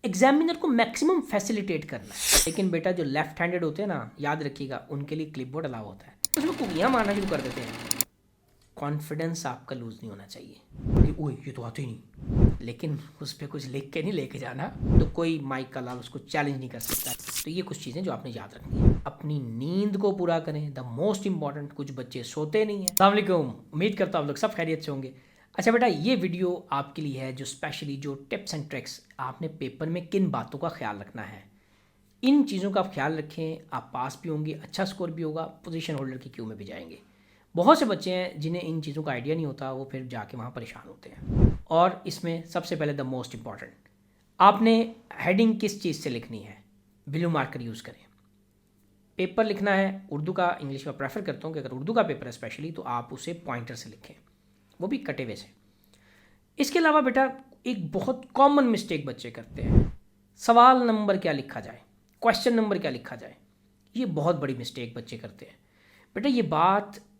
Examiner को maximum facilitate करना है। लेकिन बेटा जो लेफ्ट हैंडेड होते हैं ना, याद रखिएगा, उनके लिए क्लिपबोर्ड अलाउ होता है। उसमें कुकियाँ मारना शुरू कर देते हैं। कॉन्फिडेंस आपका लूज नहीं होना चाहिए कि ओए ये तो आते ही नहीं, लेकिन उस पर कुछ लिख के नहीं लेके जाना, तो कोई माइक का लाल उसको चैलेंज नहीं कर सकता। तो ये कुछ चीज़ें जो आपने याद रखनी है। अपनी नींद को पूरा करें, द मोस्ट इंपॉर्टेंट। कुछ बच्चे सोते नहीं हैं। अस्सलाम वालेकुम, उम्मीद करता हूँ आप लोग सब खैरियत से होंगे। अच्छा बेटा, ये वीडियो आपके लिए है जो स्पेशली जो टिप्स एंड ट्रिक्स आपने पेपर में किन बातों का ख्याल रखना है। इन चीज़ों का आप ख्याल रखें, आप पास भी होंगे, अच्छा स्कोर भी होगा, पोजीशन होल्डर की क्यू में भी जाएंगे। बहुत से बच्चे हैं जिन्हें इन चीज़ों का आइडिया नहीं होता, वो फिर जाके वहाँ परेशान होते हैं। और इसमें सबसे पहले द मोस्ट इंपॉर्टेंट, आपने हेडिंग किस चीज़ से लिखनी है। ब्लू मार्कर यूज़ करें। पेपर लिखना है उर्दू का, इंग्लिश का प्रेफर करता हूँ कि अगर उर्दू का पेपर है स्पेशली, तो आप उसे पॉइंटर से लिखें, वो भी कटे हुए से। इसके अलावा बेटा एक बहुत कॉमन मिस्टेक बच्चे करते हैं, सवाल नंबर क्या लिखा जाए, क्वेश्चन नंबर क्या लिखा जाए। ये बहुत बड़ी मिस्टेक बच्चे करते हैं। बेटा ये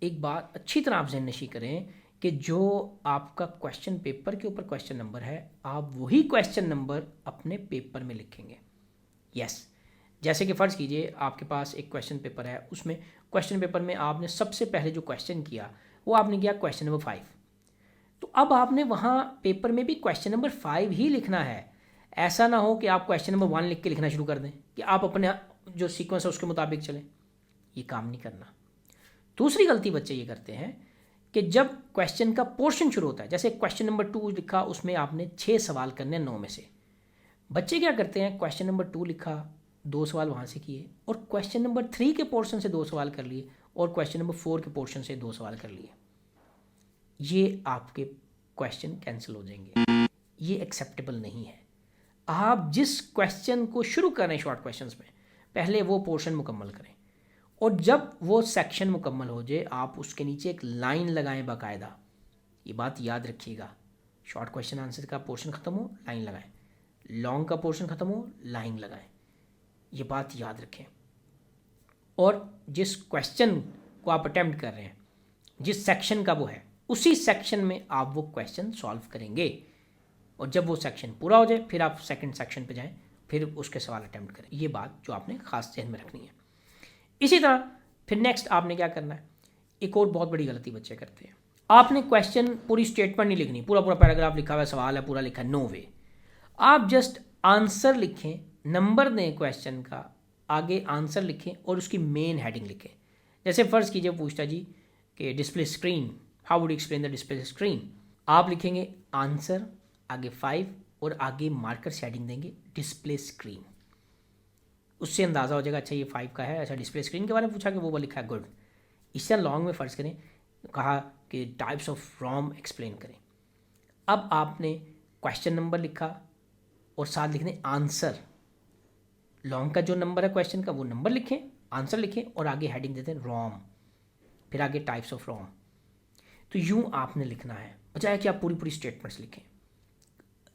एक बात अच्छी तरह आप ज़हननशी करें कि जो आपका क्वेश्चन पेपर के ऊपर क्वेश्चन नंबर है, आप वही क्वेश्चन नंबर अपने पेपर में लिखेंगे। यस, जैसे कि फ़र्ज़ कीजिए आपके पास एक क्वेश्चन पेपर है, उसमें क्वेश्चन पेपर में आपने सबसे पहले जो क्वेश्चन किया वो आपने किया क्वेश्चन नंबर 5, तो अब आपने वहाँ पेपर में भी क्वेश्चन नंबर 5 ही लिखना है। ऐसा ना हो कि आप क्वेश्चन नंबर 1 लिख के लिखना शुरू कर दें, कि आप अपने जो सीक्वेंस है उसके मुताबिक चलें। ये काम नहीं करना। दूसरी गलती बच्चे ये करते हैं कि जब क्वेश्चन का पोर्शन शुरू होता है, जैसे क्वेश्चन नंबर 2 लिखा, उसमें आपने 6 सवाल करने हैं 9 में से। बच्चे क्या करते हैं, क्वेश्चन नंबर 2 लिखा, 2 सवाल वहाँ से किए, और क्वेश्चन नंबर 3 के पोर्शन से 2 सवाल कर लिए, और क्वेश्चन नंबर 4 के पोर्शन से 2 सवाल कर लिए। ये आपके क्वेश्चन कैंसिल हो जाएंगे। ये एक्सेप्टेबल नहीं है। आप जिस क्वेश्चन को शुरू करें शॉर्ट क्वेश्चंस में, पहले वो पोर्शन मुकम्मल करें, और जब वो सेक्शन मुकम्मल हो जाए आप उसके नीचे एक लाइन लगाएं बाकायदा। ये बात याद रखिएगा, शॉर्ट क्वेश्चन आंसर का पोर्शन ख़त्म हो लाइन लगाएं, लॉन्ग का पोर्शन ख़त्म हो लाइन लगाएं। ये बात याद रखें। और जिस क्वेश्चन को आप अटेम्प्ट कर रहे हैं, जिस सेक्शन का वो है, उसी सेक्शन में आप वो क्वेश्चन सॉल्व करेंगे, और जब वो सेक्शन पूरा हो जाए फिर आप सेकंड सेक्शन पे जाएं, फिर उसके सवाल अटेम्प्ट करें। ये बात जो आपने ख़ास ध्यान में रखनी है। इसी तरह फिर नेक्स्ट आपने क्या करना है, एक और बहुत बड़ी गलती बच्चे करते हैं, आपने क्वेश्चन पूरी स्टेटमेंट नहीं लिखनी, पूरा पूरा पैराग्राफ लिखा हुआ सवाल है पूरा लिखा है, नो वे। आप जस्ट आंसर लिखें, नंबर दें क्वेश्चन का, आगे आंसर लिखें और उसकी मेन हेडिंग लिखें। जैसे फ़र्ज़ कीजिए पूछता जी कि display screen, how would explain the display screen. आप लिखेंगे आंसर, आगे 5 और आगे मार्कर शेडिंग देंगे डिस्प्ले स्क्रीन। उससे अंदाज़ा हो जाएगा अच्छा ये 5 का है, अच्छा डिस्प्ले स्क्रीन के बारे में पूछा कि वो लिखा है, गुड। इससे लॉन्ग में फ़र्ज़ करें, कहा कि टाइप्स ऑफ रोम एक्सप्लेन करें। अब आपने क्वेश्चन नंबर लिखा और साथ लिखने आंसर, लॉन्ग का जो नंबर है क्वेश्चन का वो नंबर लिखें, आंसर लिखें और आगे हेडिंग देते हैं रोम, फिर आगे टाइप्स ऑफ रोम। तो यूँ आपने लिखना है, बजाय कि आप पूरी पूरी स्टेटमेंट्स लिखें।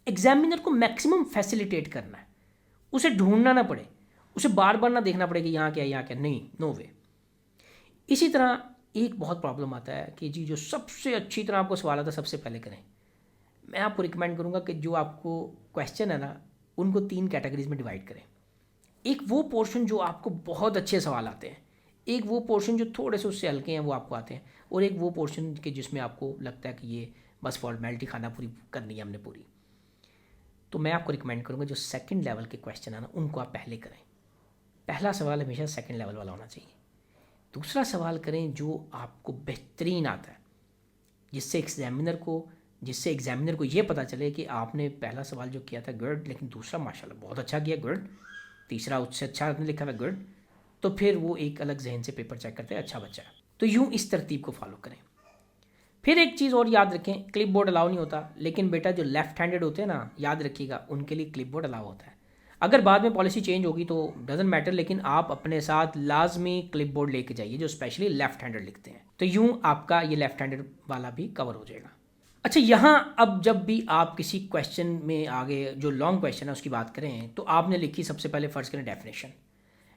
एग्जामिनर को मैक्सिमम फैसिलिटेट करना है, उसे ढूंढना ना पड़े, उसे बार बार ना देखना पड़े कि यहाँ क्या यहाँ क्या, नहीं, नो वे। इसी तरह एक बहुत प्रॉब्लम आता है कि जी जो सबसे अच्छी तरह आपको सवाल आता है सबसे पहले करें। मैं आपको रिकमेंड करूँगा कि जो आपको क्वेश्चन है ना, उनको 3 कैटेगरीज में डिवाइड करें। एक वो पोर्शन जो आपको बहुत अच्छे सवाल आते हैं, एक वो पोर्शन जो थोड़े से उससे हल्के हैं वो आपको आते हैं, और एक वो पोर्शन के जिसमें आपको लगता है कि ये बस फॉर्मेलिटी खाना पूरी करनी है हमने पूरी। तो मैं आपको रिकमेंड करूँगा जो सेकंड लेवल के क्वेश्चन है ना, उनको आप पहले करें। पहला सवाल हमेशा सेकंड लेवल वाला होना चाहिए। दूसरा सवाल करें जो आपको बेहतरीन आता है, जिससे एग्जामिनर को ये पता चले कि आपने पहला सवाल जो किया था गुड, लेकिन दूसरा माशाल्लाह बहुत अच्छा किया, गुड, तीसरा उससे अच्छा आपने लिखा था, गुड। तो फिर वो एक अलग जहन से पेपर चेक करते हैं, अच्छा बच्चा है। तो यूँ इस तरतीब को फॉलो करें। फिर एक चीज़ और याद रखें, क्लिपबोर्ड अलाउ नहीं होता, लेकिन बेटा जो लेफ्ट हैंडेड होते हैं ना, याद रखिएगा, उनके लिए क्लिपबोर्ड अलाउ होता है। अगर बाद में पॉलिसी चेंज होगी तो डजेंट मैटर, लेकिन आप अपने साथ लाजमी क्लिपबोर्ड लेके जाइए जो स्पेशली लेफ्ट हैंडेड लिखते हैं। तो यूँ आपका ये लेफ्ट हैंडेड वाला भी कवर हो जाएगा। अच्छा, यहाँ अब जब भी आप किसी क्वेश्चन में आगे जो लॉन्ग क्वेश्चन है उसकी बात करें, तो आपने लिखी सबसे पहले फ़र्ज़ करें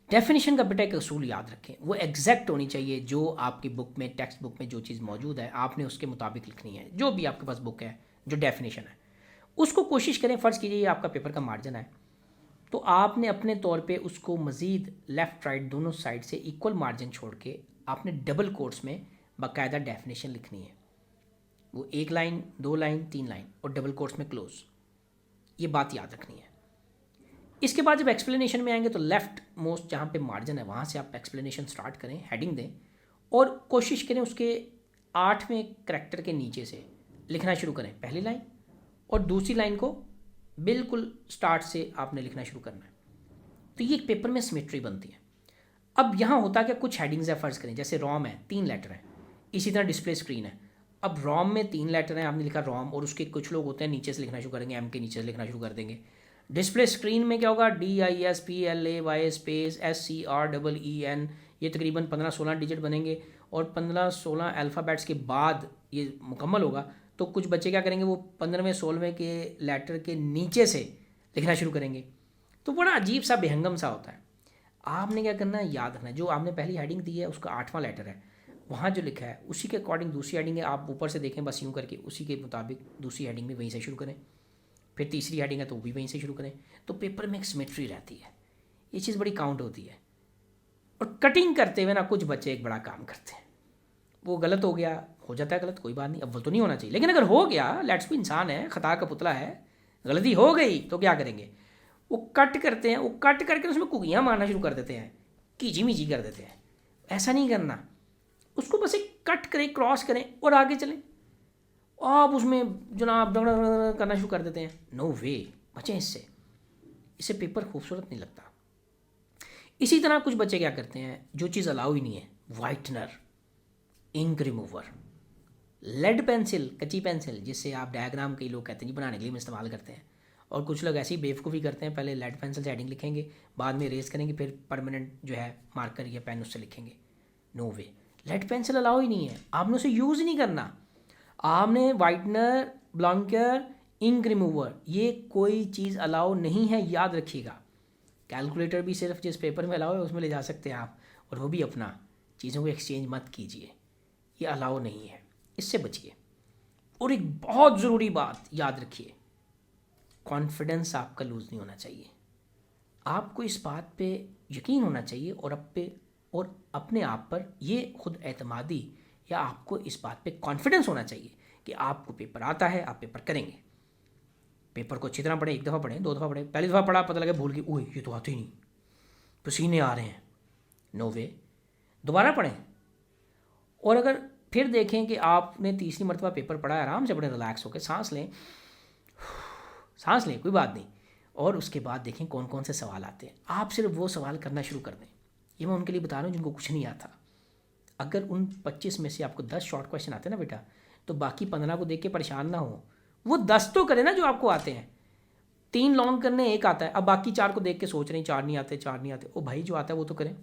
डेफिनेशन का बेटा एक असूल याद रखें, वो एग्जैक्ट होनी चाहिए। जो आपकी बुक में, टेक्स्ट बुक में जो चीज़ मौजूद है आपने उसके मुताबिक लिखनी है। जो भी आपके पास बुक है, जो डेफिनेशन है उसको कोशिश करें, फ़र्ज़ कीजिए ये आपका पेपर का मार्जिन है, तो आपने अपने तौर पे उसको मज़ीद लेफ़्ट राइट दोनों साइड से इक्वल मार्जिन छोड़ के आपने डबल कोट्स में बाकायदा डेफिनेशन लिखनी है। वो 1 लाइन, 2 लाइन, 3 लाइन और डबल कोट्स में क्लोज। ये बात याद रखनी है। इसके बाद जब एक्सप्लेनेशन में आएंगे तो लेफ़्ट मोस्ट जहाँ पे मार्जिन है वहाँ से आप एक्सप्लेनेशन स्टार्ट करें, हेडिंग दें और कोशिश करें उसके 8वें करैक्टर के नीचे से लिखना शुरू करें पहली लाइन, और दूसरी लाइन को बिल्कुल स्टार्ट से आपने लिखना शुरू करना है। तो ये एक पेपर में सिमेट्री बनती है। अब यहाँ होता क्या, कुछ हेडिंग्स है, फ़र्ज़ करें जैसे रॉम है 3 लेटर है, इसी तरह डिस्प्ले स्क्रीन है। अब रॉम में 3 लेटर हैं, आपने लिखा रॉम, और उसके कुछ लोग होते हैं नीचे से लिखना शुरू करेंगे, एम के नीचे से लिखना शुरू कर देंगे। डिस्प्ले स्क्रीन में क्या होगा, DISPLAY स्पेस SCREEN, ये तकरीबन 15-16 डिजिट बनेंगे और 15-16 अल्फ़ाबेट्स के बाद ये मुकम्मल होगा। तो कुछ बच्चे क्या करेंगे, वो 15वें 16वें के लेटर के नीचे से लिखना शुरू करेंगे। तो बड़ा अजीब सा बेहंगम सा होता है। आपने क्या करना है, याद रखना है जो आपने पहली हेडिंग दी है उसका 8वां लेटर है, वहाँ जो लिखा है उसी के अकॉर्डिंग दूसरी हेडिंग है, आप ऊपर से देखें बस यूँ करके, उसी के मुताबिक दूसरी हेडिंग भी वहीं से शुरू करें। फिर तीसरी हेडिंग है तो वो भी वहीं से शुरू करें। तो पेपर में एक सिमेट्री रहती है, ये चीज़ बड़ी काउंट होती है। और कटिंग करते हुए ना कुछ बच्चे एक बड़ा काम करते हैं, वो गलत हो गया, हो जाता है गलत, कोई बात नहीं, अव्वल तो नहीं होना चाहिए, लेकिन अगर हो गया, लेट्स भी इंसान है, खता का पुतला है, गलती हो गई तो क्या करेंगे, वो कट करते हैं, वो कट करके उसमें कुकियाँ मारना शुरू कर देते हैं, कीची मीची कर देते हैं। ऐसा नहीं करना, उसको बस एक कट करें, क्रॉस करें और आगे चलें। आप उसमें जनाब करना शुरू कर देते हैं, नो वे, बचें इससे पेपर खूबसूरत नहीं लगता। इसी तरह कुछ बच्चे क्या करते हैं, जो चीज़ अलाउ ही नहीं है, whitener, ink remover, lead pencil, कच्ची पेंसिल जिससे आप डायग्राम, कई लोग कहते हैं जी बनाने के लिए इस्तेमाल करते हैं, और कुछ लोग ऐसी बेवकूफ़ी करते हैं, पहले लेड पेंसिल से हेडिंग लिखेंगे, बाद में रेस करेंगे, फिर परमानेंट जो है मार्कर या पेन उससे लिखेंगे। नो वे, लेड पेंसिल अलाउ ही नहीं है, आपने उसे यूज़ नहीं करना। आपने वाइटनर, ब्लॉन्कर, इंक रिमूवर, ये कोई चीज़ अलाउ नहीं है, याद रखिएगा। कैलकुलेटर भी सिर्फ जिस पेपर में अलाउ है उसमें ले जा सकते हैं आप, और वो भी अपना, चीज़ों को एक्सचेंज मत कीजिए, ये अलाउ नहीं है, इससे बचिए। और एक बहुत ज़रूरी बात याद रखिए, कॉन्फिडेंस आपका लूज़ नहीं होना चाहिए। आपको इस बात पे यकीन होना चाहिए और अपने आप पर ये खुद एतमादी, या आपको इस बात पे कॉन्फिडेंस होना चाहिए कि आपको पेपर आता है, आप पेपर करेंगे। पेपर को अच्छी तरह पढ़ें, 1 दफ़ा पढ़ें, 2 दफ़ा पढ़ें, पहली दफ़ा पढ़ा पता लगे भूल गई, ओए ये तो आते ही नहीं, पसीने आ रहे हैं, नो वे, दोबारा पढ़ें। और अगर फिर देखें कि आपने तीसरी मरतबा पेपर पढ़ा, आराम से पढ़ें, रिलैक्स होकर सांस लें, कोई बात नहीं, और उसके बाद देखें कौन कौन से सवाल आते हैं। आप सिर्फ वो सवाल करना शुरू कर दें। ये मैं उनके लिए बता रहा हूँ जिनको कुछ नहीं आता। अगर उन 25 में से आपको 10 शॉर्ट क्वेश्चन आते हैं ना बेटा, तो बाकी 15 को देख के परेशान ना हो, वो 10 तो करें ना जो आपको आते हैं। 3 लॉन्ग करने, 1 आता है, अब बाकी 4 को देख के सोच रहे हैं 4 नहीं आते। ओ भाई, जो आता है वो तो करें।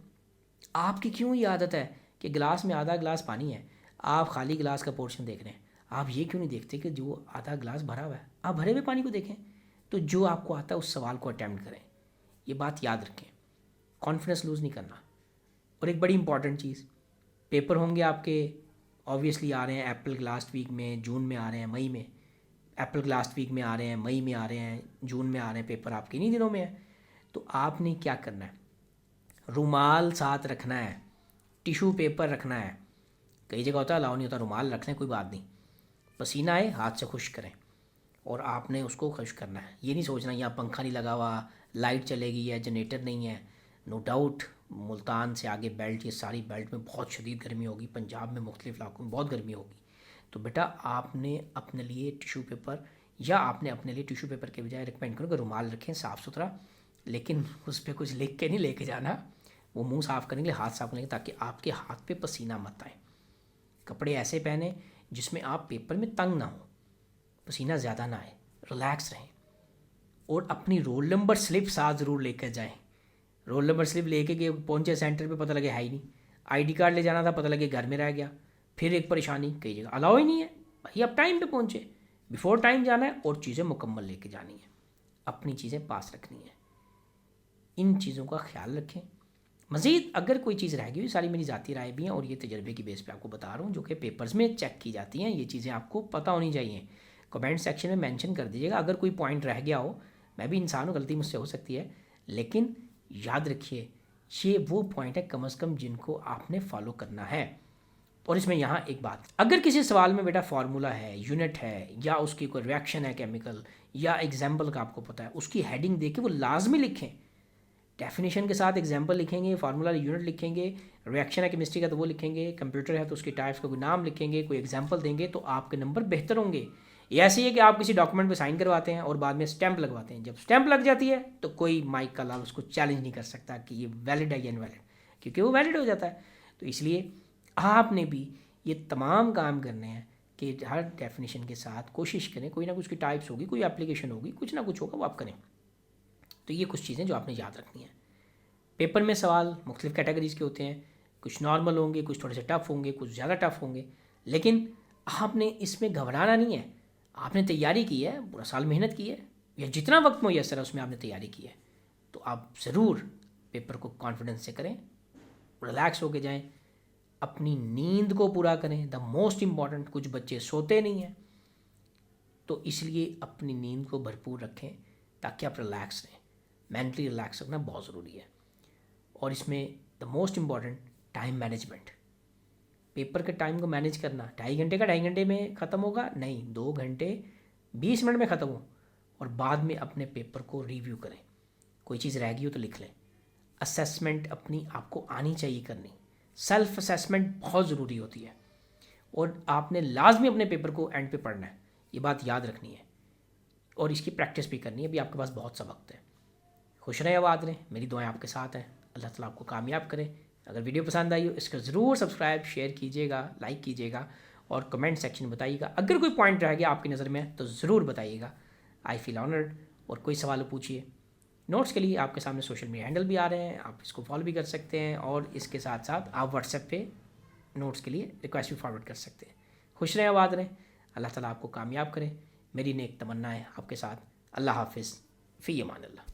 आपकी क्यों ये आदत है कि गिलास में आधा गिलास पानी है, आप खाली गिलास का पोर्शन देख रहे हैं, आप ये क्यों नहीं देखते कि जो आधा गिलास भरा हुआ है, आप भरे हुए पानी को देखें। तो जो आपको आता है उस सवाल को अटैम्प्ट करें, ये बात याद रखें, कॉन्फिडेंस लूज़ नहीं करना। और एक बड़ी इंपॉर्टेंट चीज़, पेपर होंगे आपके ऑब्वियसली आ रहे हैं, अप्रैल के लास्ट वीक में, जून में आ रहे हैं, मई में, अप्रैल के लास्ट वीक में आ रहे हैं, मई में आ रहे हैं, जून में आ रहे हैं, पेपर आपके इन्हीं दिनों में है। तो आपने क्या करना है, रुमाल साथ रखना है, टिशू पेपर रखना है। कई जगह होता है अलाउ नहीं होता, रुमाल रख लें, कोई बात नहीं, पसीना आए हाथ से खुश्क करें और आपने उसको खुश्क करना है। ये नहीं सोचना यहाँ पंखा नहीं लगा हुआ, लाइट चलेगी या जनरेटर नहीं है। नो डाउट मुल्तान से आगे बेल्ट, ये सारी बेल्ट में बहुत शदीद गर्मी होगी, पंजाब में मुख्तलिफ इलाकों में बहुत गर्मी होगी। तो बेटा आपने अपने लिए टिशू पेपर, या आपने अपने लिए टिशू पेपर के बजाय रिकमेंड करूँ कि रुमाल रखें साफ़ सुथरा, लेकिन उस पर कुछ लिख के नहीं लेके जाना, वो मुंह साफ़ करने के लिए हाथ साफ करेंगे ताकि आपके हाथ पे पसीना मत आए। कपड़े ऐसे पहने जिसमें आप पेपर में तंग ना हो, पसीना ज़्यादा ना आए, रिलैक्स रहें। और अपनी रोल नंबर स्लिप साथ ज़रूर लेकर जाएं। रोल नंबर स्लिप लेके के पहुँचे सेंटर पे, पता लगे है ही नहीं, आईडी कार्ड ले जाना था, पता लगे घर में रह गया, फिर एक परेशानी, कई जगह अलाउ ही नहीं है। भाई आप टाइम पे पहुँचे, बिफोर टाइम जाना है और चीज़ें मुकम्मल लेके जानी है, अपनी चीज़ें पास रखनी है। इन चीज़ों का ख्याल रखें। मज़ीद अगर कोई चीज़ रह गई हुई, सारी मेरी ज़ाती राय भी हैं और ये तजर्बे की बेस पे आपको बता रहा हूँ, जो कि पेपर्स में चेक की जाती हैं, ये चीज़ें आपको पता होनी चाहिए। कमेंट सेक्शन में मेंशन कर दीजिएगा अगर कोई पॉइंट रह गया हो, मैं भी इंसान हूँ, गलती मुझसे हो सकती है, लेकिन याद रखिए ये वो पॉइंट है कम से कम जिनको आपने फॉलो करना है। और इसमें यहाँ एक बात, अगर किसी सवाल में बेटा फार्मूला है, यूनिट है, या उसकी कोई रिएक्शन है केमिकल, या एग्जाम्पल का आपको पता है, उसकी हेडिंग देके वो लाजमी लिखें। डेफिनेशन के साथ एग्जाम्पल लिखेंगे, फार्मूला यूनिट लिखेंगे, रिएक्शन है केमिस्ट्री का तो वो लिखेंगे, कंप्यूटर है तो उसकी टाइप्स का कोई नाम लिखेंगे, कोई एग्जाम्पल देंगे, तो आपके नंबर बेहतर होंगे। ये ऐसे ही है कि आप किसी डॉक्यूमेंट पे साइन करवाते हैं और बाद में स्टैंप लगवाते हैं, जब स्टैंप लग जाती है तो कोई माइक का लाल उसको चैलेंज नहीं कर सकता कि ये वैलिड है या इनवैलिड, क्योंकि वो वैलिड हो जाता है। तो इसलिए आपने भी ये तमाम काम करने हैं कि हर डेफिनेशन के साथ कोशिश करें, कोई ना कुछ की टाइप्स होगी, कोई एप्लीकेशन होगी, कुछ ना कुछ होगा, वो आप करें। तो ये कुछ चीज़ें जो आपने याद रखनी है। पेपर में सवाल मुख्तलिफ़ कैटेगरीज़ के होते हैं, कुछ नॉर्मल होंगे, कुछ थोड़े से टफ़ होंगे, कुछ ज़्यादा टफ़ होंगे, लेकिन आपने इसमें घबराना नहीं है। आपने तैयारी की है, पूरा साल मेहनत की है, या जितना वक्त मुयस्सर है उसमें आपने तैयारी की है, तो आप ज़रूर पेपर को कॉन्फिडेंस से करें, रिलैक्स होके जाएं, अपनी नींद को पूरा करें। द मोस्ट इम्पॉर्टेंट, कुछ बच्चे सोते नहीं हैं, तो इसलिए अपनी नींद को भरपूर रखें ताकि आप रिलैक्स रहें। मेंटली रिलैक्स रखना बहुत ज़रूरी है। और इसमें the most important, time management. Paper के टाइम को मैनेज करना, 2.5 घंटे का 2.5 घंटे में ख़त्म होगा, नहीं 2 घंटे 20 मिनट में ख़त्म हो, और बाद में अपने पेपर को रिव्यू करें। कोई चीज़ रह गई हो तो लिख लें। असेसमेंट अपनी आपको आनी चाहिए करनी, सेल्फ असेसमेंट बहुत ज़रूरी होती है, और आपने लाजमी अपने पेपर को एंड पे पढ़ना है, ये बात याद रखनी है, और इसकी प्रैक्टिस भी करनी है। अभी आपके पास बहुत सा वक्त है। खुश रहें, आबाद रहें, मेरी दुआएं आपके साथ हैं। अल्लाह ताला आपको कामयाब करे। अगर वीडियो पसंद आई हो इसका ज़रूर सब्सक्राइब, शेयर कीजिएगा, लाइक कीजिएगा, और कमेंट सेक्शन में बताइएगा। अगर कोई पॉइंट रह गया आपकी नज़र में तो ज़रूर बताइएगा। I feel honoured. और कोई सवाल पूछिए। नोट्स के लिए आपके सामने सोशल मीडिया हैंडल भी आ रहे हैं, आप इसको फॉलो भी कर सकते हैं, और इसके साथ साथ आप व्हाट्सएप पे नोट्स के लिए रिक्वेस्ट भी फॉरवर्ड कर सकते हैं। खुश रहें, आबाद रहें, अल्लाह ताला आपको कामयाब करें। मेरी नेक तमन्ना है आपके साथ। अल्लाह हाफिज़, फ़ी अमान अल्लाह।